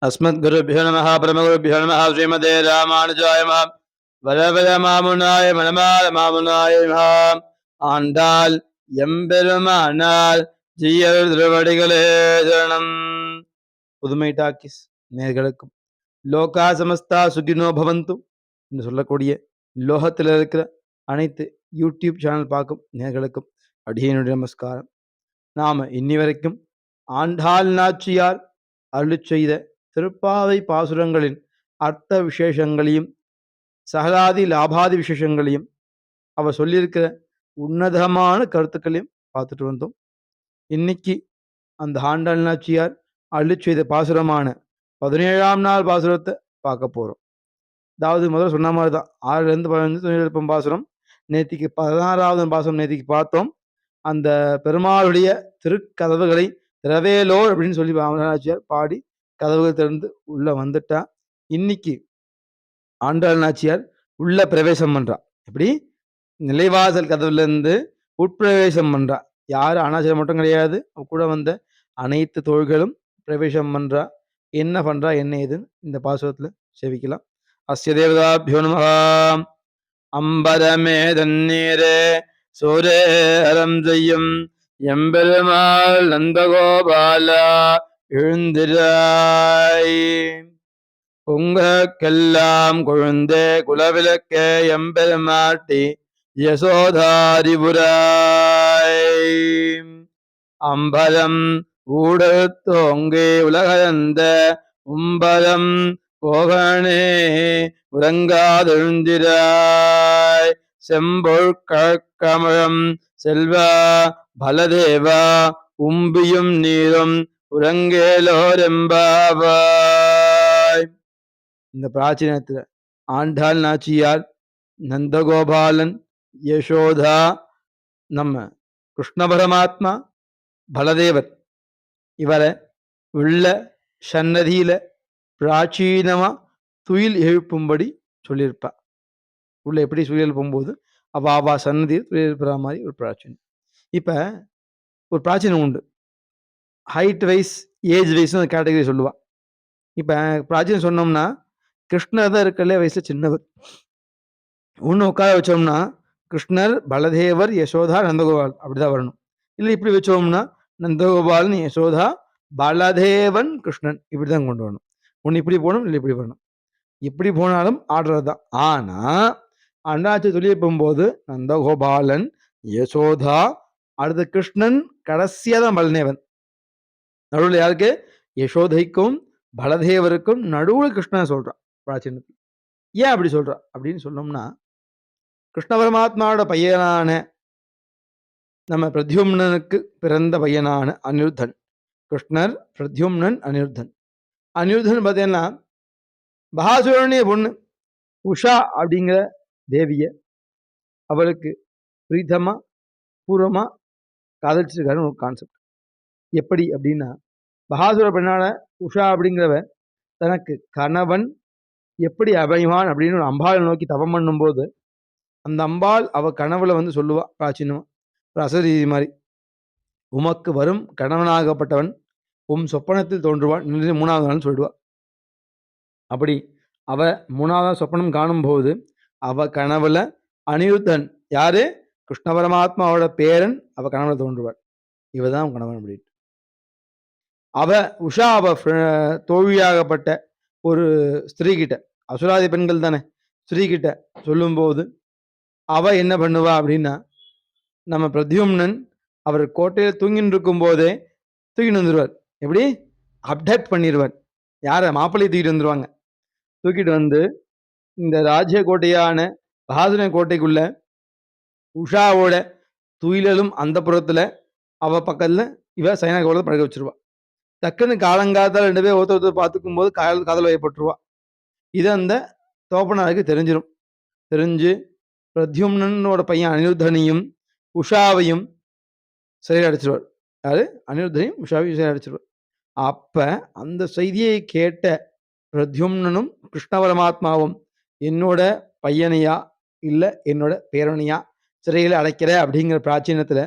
अस्मद्गुरुभ्यो नमः परमगुरुभ्यो नमः श्रीमते रामानुजाय नमः வரவர மாமுனாய மணமால மாமுனாய நமः ஆண்டாள் எம்பெருமானால் ஜீயர் திருவடிகளே சரணம். புதுமை டாக்கிஸ் நேர்களுக்கும் லோகா சமஸ்தா சுகினோ பவந்து என்று சொல்லக்கூடிய லோகத்தில் இருக்கிற அனைத்து யூடியூப் சேனல் பார்க்கும் நேர்களுக்கும் அடியனுடைய நமஸ்காரம். நாம் இன்னி வரைக்கும் ஆண்டாள் நாச்சியார் அருளிச் செய்த திருப்பாவை பாசுரங்களின் அர்த்த விசேஷங்களையும் சகலாதி லாபாதி விசேஷங்களையும் அவர் சொல்லியிருக்கிற உன்னதமான கருத்துக்களையும் பார்த்துட்டு வந்தோம். இன்னைக்கு அந்த ஆண்டாள் நாச்சியார் அருளிச் செய்த பாசுரமான 17ஆம் நாள் பாசுரத்தை பார்க்க போகிறோம். அதாவது முதல்ல சொன்ன மாதிரி தான் 6லேருந்து 15 துணியிருப்பம் பாசுரம். நேற்றுக்கு 16வது பாசுரம் நேற்றுக்கு பார்த்தோம். அந்த பெருமாளுடைய திருக்கதவுகளை திறவேலோர் அப்படின்னு சொல்லி நாச்சியார் பாடி கதவுகள் திறந்து உள்ள வந்துட்டா. இன்னைக்கு ஆண்டாள் நாச்சியார் உள்ள பிரவேசம் பண்றா. எப்படி நிலைவாசல் கதவுல இருந்து உட்பிரவேசம் பண்றா. யாரு அனாச்சியார் மட்டும் கிடையாது, கூட வந்த அனைத்து தோள்களும் பிரவேசம் பண்றா. என்ன பண்றா என்ன ஏதுன்னு இந்த பாசுரத்துல செவிக்கலாம். அஸ்ய தேவதாபியோ நமஹ. அம்பரமே தண்ணீரே சூரேரம் செய்யும் எம்பெருமாள் நந்தகோபாலா எழுந்திராய். உங்கெல்லாம் கொழுந்தே குலவிளக்கே எம்பெருமாட்டி யசோதாரிபுராய். அம்பலம் ஊடத்தோங்கே உலகந்த உம்பலம் போகனே உறங்காதெழுந்திராய். செம்பொழ் கழக்கமழம் செல்வா பலதேவா உம்பியும் நீரும் உறங்கேலோரெம்பாவாய். இந்த பிராச்சீனத்தில் ஆண்டாள் நாச்சியார், நந்தகோபாலன், யசோதா, நம்ம கிருஷ்ண பரமாத்மா, பலதேவர் இவரை உள்ள சன்னதியில பிராச்சீனமா துயில் எழுப்பும்படி சொல்லியிருப்பா. உள்ள எப்படி துயில் எழுப்பும்போது அவா சன்னதியில் துயில் எழுப்புற மாதிரி ஒரு பிராச்சீனம். இப்ப ஒரு பிராச்சீனம் உண்டு. ஹைட் வைஸ் ஏஜ் வைஸ்னு ஒரு கேட்டகரி சொல்லுவா. இப்ப பிராச்சீனம் சொன்னோம்னா கிருஷ்ணர் தான் இருக்கல வயசுல சின்னவர். ஒன்று உட்கார வச்சோம்னா கிருஷ்ணர், பலதேவர், யசோதா, நந்தகோபால் அப்படிதான் வரணும். இல்லை இப்படி வச்சோம்னா நந்தகோபாலன், யசோதா, பலதேவன், கிருஷ்ணன் இப்படிதான் கொண்டு வரணும். ஒன்று இப்படி போகணும், இல்லை இப்படி வரணும். இப்படி போனாலும் ஆர்டர் தான். ஆனா அண்ணாச்சி சொல்லி போகும்போது நந்தகோபாலன், யசோதா, அடுத்த கிருஷ்ணன், கடைசியா தான் பலதேவன். நடுவில் யாருக்கு? யசோதைக்கும் பலதேவருக்கும் நடுவில் கிருஷ்ணன் சொல்றான் பிராச்சீனத்தில். ஏன் அப்படி சொல்றா அப்படின்னு சொன்னோம்னா, கிருஷ்ண பரமாத்மாவோட பையனான நம்ம பிரத்யும்னனுக்கு பிறந்த பையனான அனிருத்தன். கிருஷ்ணர், பிரத்யும்னன், அனிருத்தன். அனிருத்தன் பார்த்தீங்கன்னா பகாசுரனுடைய பொண்ணு உஷா அப்படிங்கிற தேவிய அவளுக்கு பிரீத்தமா பூர்வமா காதலிச்சிருக்காருன்னு ஒரு கான்செப்ட். எப்படி அப்படின்னா, பகாசுர பெண்ணான உஷா அப்படிங்கிறவ தனக்கு கணவன் எப்படி அமைவான் அப்படின்னு ஒரு அம்பாளை நோக்கி தவம் பண்ணும்போது அந்த அம்பாள் அவ கனவுல வந்து சொல்லுவா பிராச்சீனமா, ஒரு அசரீதி மாதிரி, உமக்கு வரும் கணவனாகப்பட்டவன் சொப்பனத்தில் தோன்றுவான் 3வது நாள் சொல்லிடுவா. அப்படி அவ 3வது சொப்பனம் காணும்போது அவ கனவுல அனிருத்தன், யாரு? கிருஷ்ண பரமாத்மாவோட பேரன், அவ கனவுல தோன்றுவாள். இவதான் அவன் கணவன் அப்படின்ட்டு. அவ உஷா அவ தோழியாகப்பட்ட ஒரு ஸ்திரீ கிட்ட, அசுராதி பெண்கள் தானே, ஸ்திரீ கிட்ட சொல்லும்போது அவ என்ன பண்ணுவா அப்படின்னா, நம்ம பிரத்யும்னன் அவர் கோட்டையில் தூங்கின்னு இருக்கும் போதே தூக்கிட்டு வந்துடுவார். எப்படி அப்டேட் பண்ணிடுவார். யாரை? மாப்பிள்ளையை தூக்கிட்டு வந்துடுவாங்க. தூக்கிட்டு வந்து இந்த ராஜ்ய கோட்டையான பகாசுர கோட்டைக்குள்ள உஷாவோட துயிலும் அந்த புறத்துல அவ பக்கத்துல இவ சைனா கோலத்தை பழக வச்சிருவா. டக்குன்னு காலங்காலத்தால் 2 பேர் ஒருத்தர் பார்த்துக்கும் போது காதல் வயப்பட்டுருவா. இது அந்த தோப்பனாருக்கு தெரிஞ்சிடும். தெரிஞ்சு பிரத்யும்னனோட பையன் அனிருத்தனையும் உஷாவையும் சிறையில் அடைச்சிருவார். யாரு? அனிருத்தனையும் உஷாவையும் சிறையில் அடைச்சிருவார். அப்ப அந்த செய்தியை கேட்ட பிரத்யும்னனும் கிருஷ்ண பரமாத்மாவும் என்னோட பையனையா இல்ல என்னோட பேரனையா சிறையில் அடைக்கிற அப்படிங்கிற பிராச்சீனத்துல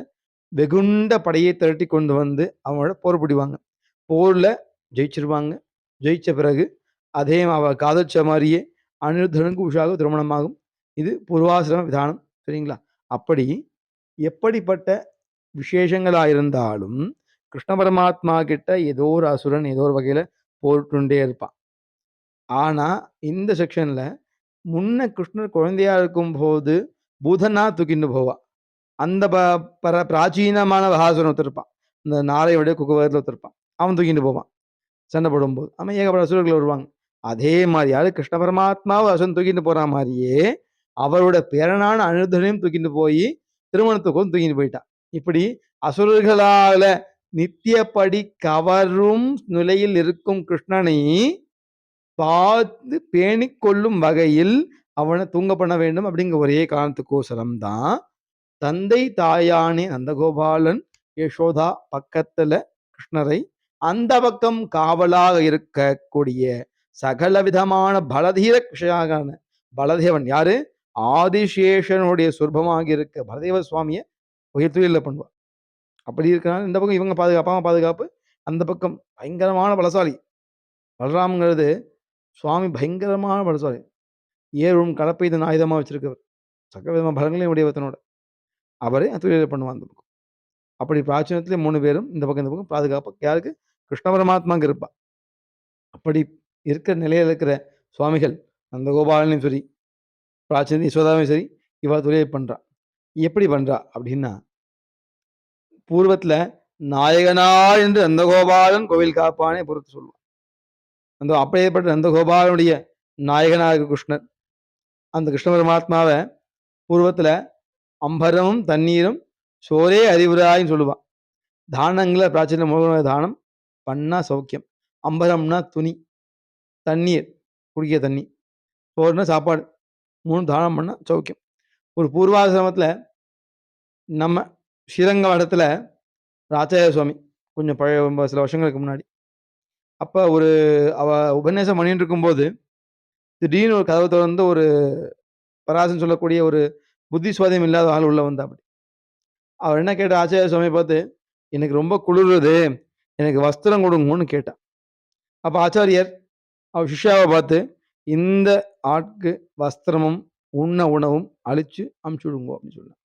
வெகுண்ட படையை திரட்டி கொண்டு வந்து அவனோட போர் புடிவாங்க. போர்ல ஜெயிச்சிருவாங்க. ஜெயிச்ச பிறகு அதே அவ காதலிச்ச மாதிரியே அனிருத்தனுக்கு உஷாவுக்கு திருமணமாகும். இது பூர்வாசிரம விதானம். சரிங்களா? அப்படி எப்படிப்பட்ட விசேஷங்களா இருந்தாலும் கிருஷ்ண பரமாத்மா கிட்ட ஏதோ ஒரு அசுரன் ஏதோ ஒரு வகையில போட்டுண்டே இருப்பான். ஆனா இந்த செக்ஷன்ல முன்ன கிருஷ்ணர் குழந்தையா இருக்கும்போது பூதனா தூக்கிட்டு போவா. அந்த பிராச்சீனமான வகாசுரன் ஒருத்தர் இருப்பான். இந்த நாரையுடைய குகவகத்தில் ஒருத்தர் இருப்பான். அவன் தூக்கிட்டு போவான் சண்டை போடும்போது. அவன் ஏகப்பட்ட அசுரர்கள் வருவாங்க. அதே மாதிரி யாரு கிருஷ்ண பரமாத்மாவை அசுரன் தூக்கிட்டு போற மாதிரியே அவரோட பேரனான அனிருத்தனையும் தூக்கிட்டு போய் திருமணத்துக்கும் தூக்கிட்டு போயிட்டான். இப்படி அசுரர்களால நித்தியப்படி கவரும் நிலையில் இருக்கும் கிருஷ்ணனை பார்த்து பேணிக் கொள்ளும் வகையில் அவனை தூங்க பண்ண வேண்டும் அப்படிங்கிற ஒரே காரணத்துக்கோசரம் தான் தந்தை தாயானே நந்தகோபாலன் யசோதா பக்கத்துல கிருஷ்ணரை அந்த பக்கம் காவலாக இருக்கக்கூடிய சகல விதமான பலதீர விஷயான பலதேவன் யாரு ஆதிசேஷனுடைய சுர்பமாக இருக்க பலதேவ சுவாமியை உயர்த்துவதில்லை பண்ணுவார். அப்படி இருக்கிறனால இந்த பக்கம் இவங்க பாதுகாப்பு, அந்த பக்கம் பயங்கரமான பலசாலி பலராம்ங்கிறது சுவாமி பயங்கரமான பலசாலி. ஏழும் கலப்பை இதன் ஆயுதமா வச்சிருக்கவர், சகல விதமான பலங்களையும் உடையவத்தனோட அவரே துயில பண்ணுவான் அந்த பக்கம். அப்படி பிராச்சீனத்திலே 3 பேரும் இந்த பக்கம் பாதுகாப்பு யாருக்கு கிருஷ்ண பரமாத்மாங்க இருப்பா. அப்படி இருக்கிற நிலையில இருக்கிற சுவாமிகள் நந்தகோபாலனையும் சரி பிராச்சீன யசோதாவையும் சரி இவா தொழிலை பண்றா. எப்படி பண்றா அப்படின்னா பூர்வத்துல நாயகனா என்று நந்தகோபாலன் கோவில் காப்பானே பொறுத்து சொல்லுவான். அந்த அப்படியேப்பட்ட நந்தகோபாலனுடைய நாயகனாக கிருஷ்ணர் அந்த கிருஷ்ண பரமாத்மாவை பூர்வத்துல அம்பரமும் தண்ணீரும் சோரே அறிவுராயின்னு சொல்லுவான். தானங்களை பிராச்சீன மூல தானம் பண்ணா சௌக்கியம். அம்பரம்னா துணி, தண்ணீர் குடிக்க தண்ணி, சோறுனா சாப்பாடு, 3 தானம் பண்ணா சௌக்கியம். ஒரு பூர்வாசிரமத்தில் நம்ம ஸ்ரீரங்கவடத்தில் ஆச்சாரிய சுவாமி கொஞ்சம் பழைய சில வருஷங்களுக்கு முன்னாடி அப்போ ஒரு அவ உபன்யாசம் பண்ணிட்டு இருக்கும்போது திடீர்னு ஒரு கதவை திறந்து ஒரு பராசன் சொல்லக்கூடிய ஒரு புத்தி சுவாதம் இல்லாத ஆள் உள்ள வந்தா. அப்படி அவர் என்ன கேட்ட ஆச்சாரிய சுவாமியை பார்த்து, எனக்கு ரொம்ப குளிருது, எனக்கு வஸ்திரம் கொடுங்கன்னு கேட்டான். அப்போ ஆச்சாரியர் அவர் சிஷ்யாவை பார்த்து, இந்த ஆட்கு வஸ்திரமும் உண்ண உணவும் அழிச்சு அமுச்சு விடுங்கோ அப்படின்னு சொன்னான்.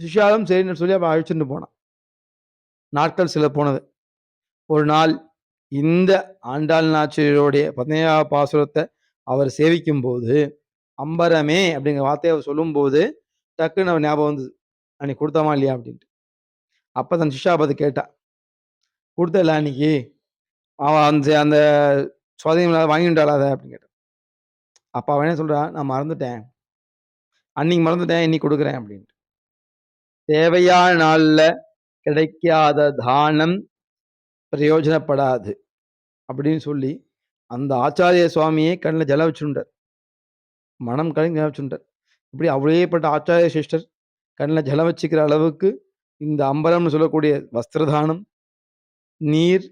சிஷ்யாவும் சரின்னு சொல்லி அப்போ அழிச்சுட்டு போனான். நாட்கள் சில போனது. ஒரு நாள் இந்த ஆண்டாள் நாச்சியருடைய 17ஆவது பாசுரத்தை அவர் சேவிக்கும் போது அம்பரமே அப்படிங்கிற வார்த்தையை அவர் சொல்லும்போது டக்குன்னு அவர் ஞாபகம் வந்தது, அன்னைக்கு கொடுத்தாமா இல்லையா அப்படின்ட்டு. அப்போ தன் சிஷ்யா பார்த்து கேட்டா, கொடுத்தல அன்னைக்கு அவன் அந்த அந்த சுவாதீனம் வாங்கிட்டாளா அதை அப்படின்னு கேட்டான். அப்போ அவன் என்ன சொல்றான், நான் மறந்துட்டேன், அன்னைக்கு மறந்துட்டேன், இன்னைக்கு கொடுக்குறேன் அப்படின்ட்டு. தேவையான நாள்ல கிடைக்காத தானம் பிரயோஜனப்படாது அப்படின்னு சொல்லி அந்த ஆச்சாரிய சுவாமியை கண்ணில் ஜல வச்சுட்டார், மனம் கலங்கி ஜல வச்சுட்டார். இப்படி அவ்வளேப்பட்ட ஆச்சாரிய சிஷ்டர் கண்ணில் ஜலம் வச்சுக்கிற அளவுக்கு இந்த அம்பரம்னு சொல்லக்கூடிய வஸ்திரதானம், நீர்,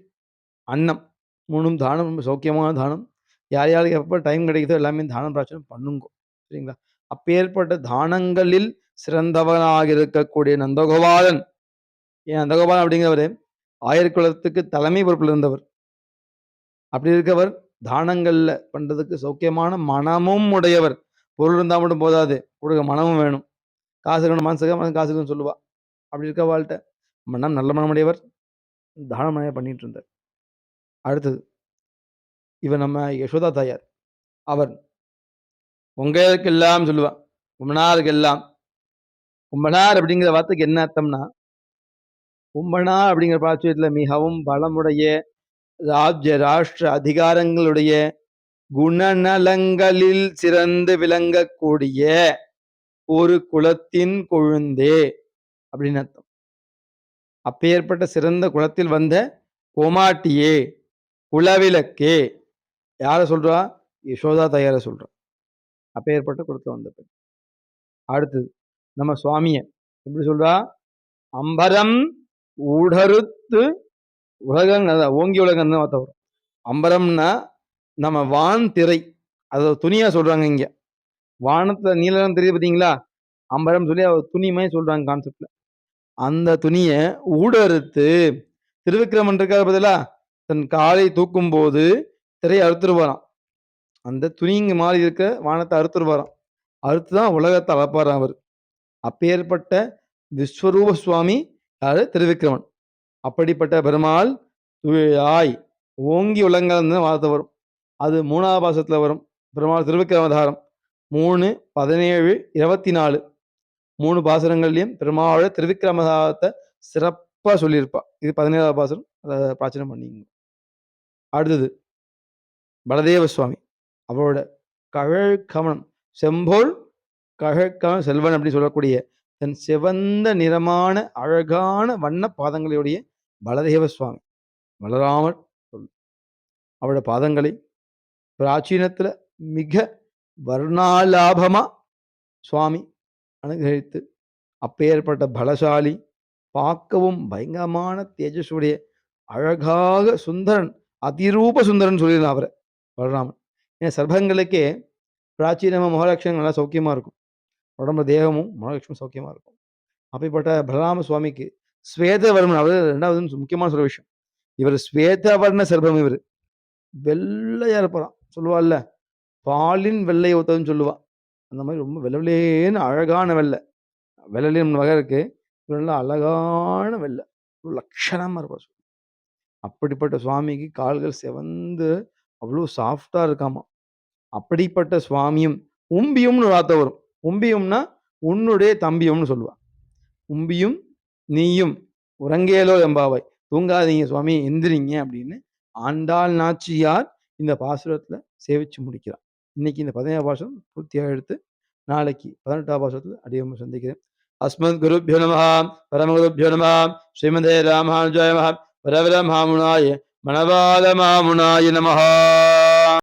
அன்னம் 3 தானம் ரொம்ப சௌக்கியமான தானம். யார் யாருக்கு எப்போ டைம் கிடைக்குதோ எல்லாமே தானம் பிரார்த்தனை பண்ணுங்க. சரிங்களா? அப்பேற்பட்ட தானங்களில் சிறந்தவனாக இருக்கக்கூடிய நந்தகோபாலன், ஏன் நந்தகோபாலன் அப்படிங்கிறவர் ஆயர்குலத்துக்கு தலைமை பொறுப்பில் இருந்தவர். அப்படி இருக்கவர் தானங்கள்ல பண்றதுக்கு சௌக்கியமான மனமும் உடையவர். பொருள் இருந்தால் மட்டும் போதாது, கொடுக்க மனமும் வேணும். காசு இருக்கணும், மனசுக்கு காசுக்குன்னு சொல்லுவா. அப்படி இருக்க வாழ்க்கை மனம் நல்ல மனமுடையவர், தானம் பண்ணிட்டு இருந்தார். அடுத்தது இவர் நம்ம யசோதா தாயார், அவர் உங்களுக்கெல்லாம் சொல்லுவா, உம்மனாருக்கெல்லாம். உம்மனார் அப்படிங்கிற வார்த்தைக்கு என்ன அர்த்தம்னா, உம்மனார் அப்படிங்கிற பாட்சியத்துல மிகவும் பலமுடைய ராஜ்ய ராஷ்டிர அதிகாரங்களுடைய குணநலங்களில் சிறந்து விளங்கக்கூடிய ஒரு குலத்தின் கொழுந்தே அப்படின்னு அர்த்தம். அப்பேற்பட்ட சிறந்த குலத்தில் வந்த கோமாட்டியே, குலவிளக்கே, யார சொல்றா, யசோதா தாயார சொல்றா. அப்பேற்பட்ட குலத்தில் வந்த பெண். அடுத்தது நம்ம சுவாமிய எப்படி சொல்றா, அம்பரம் ஊடறுத்து உலகம் ஓங்கி உலகம் வரும். அம்பரம்னா நம்ம வான் திரை, அதை துணியா சொல்றாங்க. இங்க வானத்துல நீலம் தெரியுது பார்த்தீங்களா, அம்பரம் சொல்லி அவர் துணிமே சொல்றாங்க கான்செப்ட்ல. அந்த துணியை ஊடறுத்து திருவிக்கிரமன் இருக்காத பதிலா தன் காலை தூக்கும் போது திரையை அறுத்துருவாராம். அந்த துணிங்க மாதிரி இருக்க வானத்தை அறுத்துருவாராம். அறுத்துதான் உலகத்தை அளப்பாராம் அவர். அப்பேற்பட்ட விஸ்வரூப சுவாமி யாரு? திருவிக்கிரமன். அப்படிப்பட்ட பெருமாள் ஆய் ஓங்கி உலகங்கள்னு வார்த்தை வரும். அது 3வது பாசத்துல வரும். பெருமாள் திருவிக்கிரம அவதாரம் 3, 17, 24 3 பாசுரங்கள்லயும் பெருமாளோட திருவிக்கிரம அவதாரத்தை சிறப்பா சொல்லியிருப்பா. இது 17வது பாசுரம். அதை பிரார்த்தனை பண்ணிங்க. அடுத்தது பலதேவ சுவாமி. அவரோட கழல் கமனம் செம்போல் கழற்கமலம் செல்வன் அப்படின்னு சொல்லக்கூடிய தன் சிவந்த நிறமான அழகான வண்ண பாதங்களையுடைய பலதேவ சுவாமி பலராமர் அவரோட பாதங்களை பிராச்சீனத்துல மிக வர்ணாலாபமா சுவாமி அனுகிரகித்து அப்பேற்பட்ட பலசாலி, பார்க்கவும் பயங்கரமான தேஜஸுடைய அழகாக சுந்தரன், அதிரூப சுந்தரன் சொல்லிடலாம் அவரை பலராமன். ஏன்னா சர்பங்களுக்கே பிராச்சீனமாக மகாலட்சுமி நல்லா சௌக்கியமா இருக்கும். உடம்பு தேகமும் மகாலட்சுமி சௌக்கியமா இருக்கும். அப்படிப்பட்ட பலராம சுவாமிக்கு ஸ்வேதவர்மன் அவர் 2வது முக்கியமான சொல்ல விஷயம். இவர் ஸ்வேதவர்ண சர்பம். இவர் வெள்ளையா இருப்பாராம். சொல்லுவாள்ல பாலின் வெள்ளை ஒத்ததுன்னு சொல்லுவா. அந்த மாதிரி ரொம்ப வெள்ளேன்னு அழகான வெள்ளை. வெள்ளைன்னு வகை இருக்கு. இவர் நல்லா அழகான வெள்ளை. லட்சணமா இருப்பார். அப்படிப்பட்ட சுவாமிக்கு கால்கள் செவந்து அவ்வளோ சாஃப்டா இருக்காமா. அப்படிப்பட்ட சுவாமியும் உம்பியும்னு ஒரு வார்த்தை வரும். உம்பியும்னா உன்னுடைய தம்பியும்னு சொல்லுவா. உம்பியும் நீயும் உறங்கேலோ எம்பாவாய், தூங்காதீங்க சுவாமி எந்திரிங்க அப்படின்னு ஆண்டாள் நாச்சியார் இந்த பாசுரத்துல சேவிச்சு முடிக்கிறார். இன்னைக்கு இந்த 17வது பாசுரம் பூர்த்தியாக எடுத்து நாளைக்கு 18வது பாசுரத்துல அடியொன்று சந்திக்கிறேன். அஸ்மத் குருப்யோ நம பரமகுருப்யோ நம ஸ்ரீமதே ராமானுஜாய நம வரவர மாமுனாய மணவாள மாமுனாய நமஹா.